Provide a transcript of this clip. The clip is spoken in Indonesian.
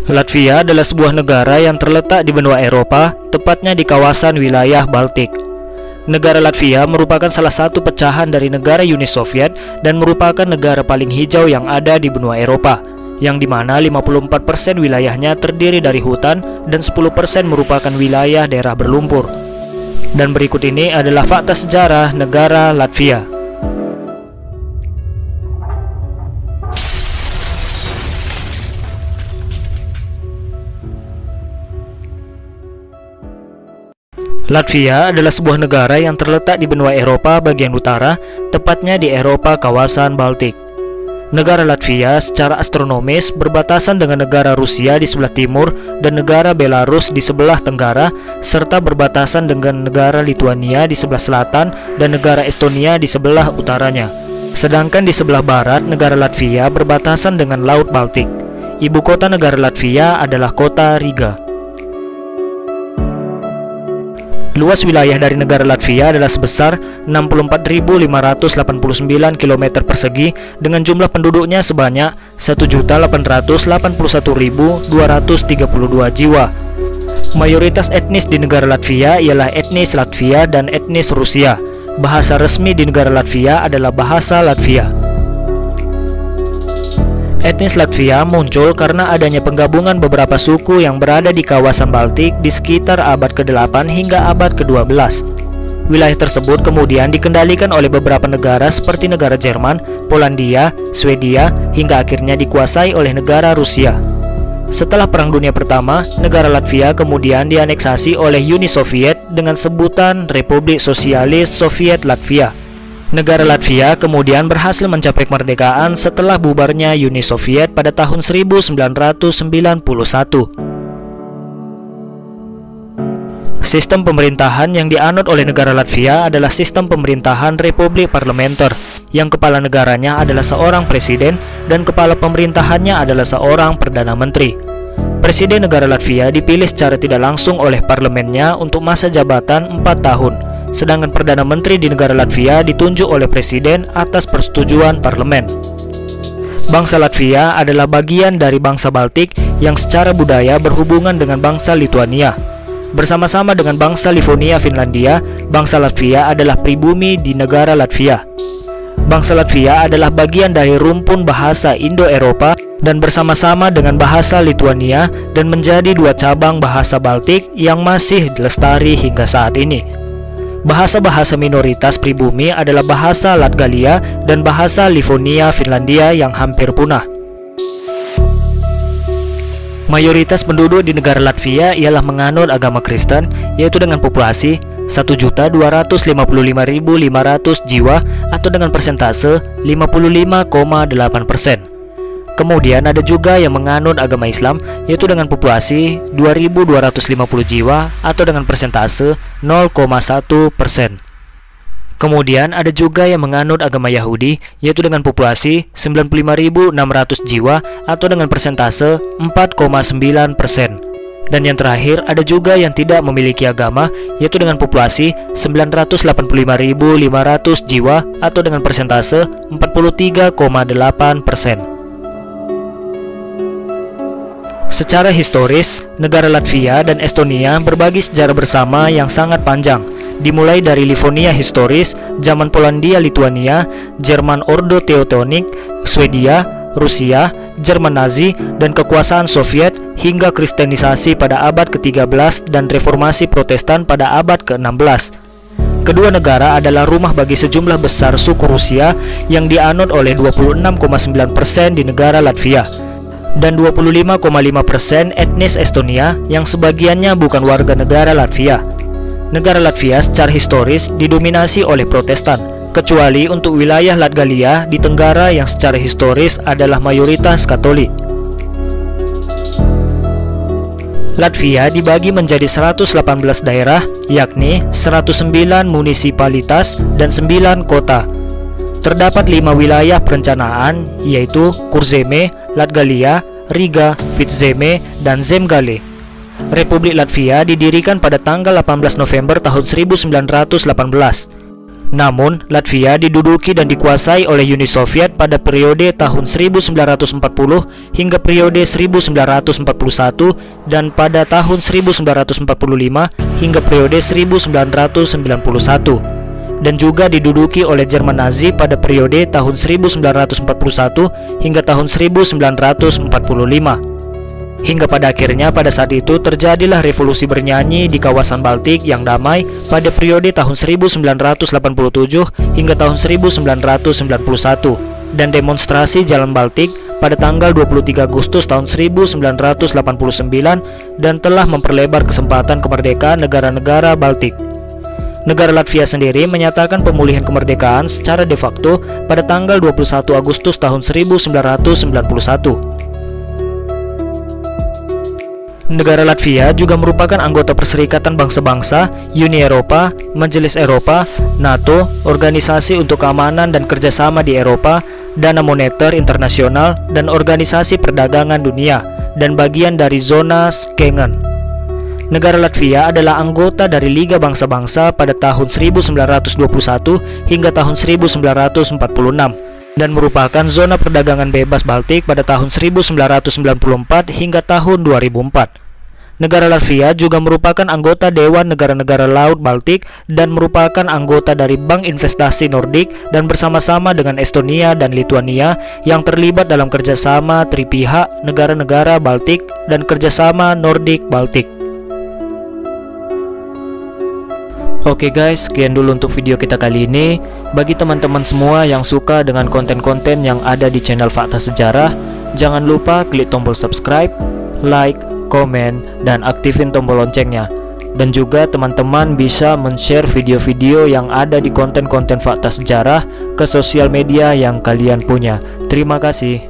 Latvia adalah sebuah negara yang terletak di benua Eropa, tepatnya di kawasan wilayah Baltik. Negara Latvia merupakan salah satu pecahan dari negara Uni Soviet dan merupakan negara paling hijau yang ada di benua Eropa, yang dimana 54% wilayahnya terdiri dari hutan dan 10% merupakan wilayah daerah berlumpur. Dan berikut ini adalah fakta sejarah negara Latvia. Latvia adalah sebuah negara yang terletak di benua Eropa bagian utara, tepatnya di Eropa kawasan Baltik. Negara Latvia secara astronomis berbatasan dengan negara Rusia di sebelah timur dan negara Belarus di sebelah tenggara, serta berbatasan dengan negara Lituania di sebelah selatan dan negara Estonia di sebelah utaranya. Sedangkan di sebelah barat, negara Latvia berbatasan dengan Laut Baltik. Ibu kota negara Latvia adalah kota Riga. Luas wilayah dari negara Latvia adalah sebesar 64.589 km persegi dengan jumlah penduduknya sebanyak 1.881.232 jiwa. Mayoritas etnis di negara Latvia ialah etnis Latvia dan etnis Rusia. Bahasa resmi di negara Latvia adalah bahasa Latvia. Etnis Latvia muncul karena adanya penggabungan beberapa suku yang berada di kawasan Baltik di sekitar abad ke-8 hingga abad ke-12. Wilayah tersebut kemudian dikendalikan oleh beberapa negara seperti negara Jerman, Polandia, Swedia, hingga akhirnya dikuasai oleh negara Rusia. Setelah Perang Dunia Pertama, negara Latvia kemudian dianeksasi oleh Uni Soviet dengan sebutan Republik Sosialis Soviet Latvia. Negara Latvia kemudian berhasil mencapai kemerdekaan setelah bubarnya Uni Soviet pada tahun 1991. Sistem pemerintahan yang dianut oleh negara Latvia adalah sistem pemerintahan republik parlementer, yang kepala negaranya adalah seorang presiden dan kepala pemerintahannya adalah seorang perdana menteri. Presiden negara Latvia dipilih secara tidak langsung oleh parlemennya untuk masa jabatan 4 tahun. Sedangkan Perdana Menteri di negara Latvia ditunjuk oleh Presiden atas persetujuan parlemen. Bangsa Latvia adalah bagian dari bangsa Baltik yang secara budaya berhubungan dengan bangsa Lituania. Bersama-sama dengan bangsa Livonia Finlandia, bangsa Latvia adalah pribumi di negara Latvia. Bangsa Latvia adalah bagian dari rumpun bahasa Indo-Eropa dan bersama-sama dengan bahasa Lituania dan menjadi dua cabang bahasa Baltik yang masih dilestari hingga saat ini. Bahasa-bahasa minoritas pribumi adalah bahasa Latgalia dan bahasa Livonia Finlandia yang hampir punah. Mayoritas penduduk di negara Latvia ialah menganut agama Kristen, yaitu dengan populasi 1.255.500 jiwa atau dengan persentase 55,8%. Kemudian ada juga yang menganut agama Islam, yaitu dengan populasi 2.250 jiwa atau dengan persentase 0,1%. Kemudian ada juga yang menganut agama Yahudi, yaitu dengan populasi 95.600 jiwa atau dengan persentase 4,9%. Dan yang terakhir ada juga yang tidak memiliki agama, yaitu dengan populasi 985.500 jiwa atau dengan persentase 43,8%. Secara historis, negara Latvia dan Estonia berbagi sejarah bersama yang sangat panjang, dimulai dari Livonia historis, zaman Polandia Lituania, Jerman Ordo Teutonik, Swedia, Rusia, Jerman Nazi, dan kekuasaan Soviet hingga Kristenisasi pada abad ke-13 dan reformasi Protestan pada abad ke-16. Kedua negara adalah rumah bagi sejumlah besar suku Rusia yang dianut oleh 26,9% di negara Latvia dan 25,5% etnis Estonia yang sebagiannya bukan warga negara Latvia. Negara Latvia secara historis didominasi oleh Protestan, kecuali untuk wilayah Latgalia di tenggara yang secara historis adalah mayoritas Katolik. Latvia dibagi menjadi 118 daerah, yakni 109 munisipalitas dan 9 kota. Terdapat 5 wilayah perencanaan, yaitu Kurzeme, Latgalia, Riga, Vidzeme, dan Zemgale. Republik Latvia didirikan pada tanggal 18 November tahun 1918. Namun, Latvia diduduki dan dikuasai oleh Uni Soviet pada periode tahun 1940 hingga periode 1941 dan pada tahun 1945 hingga periode 1991, dan juga diduduki oleh Jerman Nazi pada periode tahun 1941 hingga tahun 1945. Hingga pada akhirnya pada saat itu terjadilah revolusi bernyanyi di kawasan Baltik yang damai pada periode tahun 1987 hingga tahun 1991, dan demonstrasi Jalan Baltik pada tanggal 23 Agustus tahun 1989 dan telah memperlebar kesempatan kemerdekaan negara-negara Baltik. Negara Latvia sendiri menyatakan pemulihan kemerdekaan secara de facto pada tanggal 21 Agustus tahun 1991. Negara Latvia juga merupakan anggota Perserikatan Bangsa-Bangsa, Uni Eropa, Majelis Eropa, NATO, Organisasi untuk Keamanan dan Kerjasama di Eropa, Dana Moneter Internasional, dan Organisasi Perdagangan Dunia, dan bagian dari zona Schengen. Negara Latvia adalah anggota dari Liga Bangsa-Bangsa pada tahun 1921 hingga tahun 1946, dan merupakan zona perdagangan bebas Baltik pada tahun 1994 hingga tahun 2004. Negara Latvia juga merupakan anggota Dewan Negara-Negara Laut Baltik dan merupakan anggota dari Bank Investasi Nordik, dan bersama-sama dengan Estonia dan Lituania yang terlibat dalam kerjasama tripihak negara-negara Baltik dan kerjasama Nordik Baltik. Oke guys, sekian dulu untuk video kita kali ini. Bagi teman-teman semua yang suka dengan konten-konten yang ada di channel Fakta Sejarah, jangan lupa klik tombol subscribe, like, komen, dan aktifin tombol loncengnya. Dan juga teman-teman bisa men-share video-video yang ada di konten-konten Fakta Sejarah ke sosial media yang kalian punya. Terima kasih.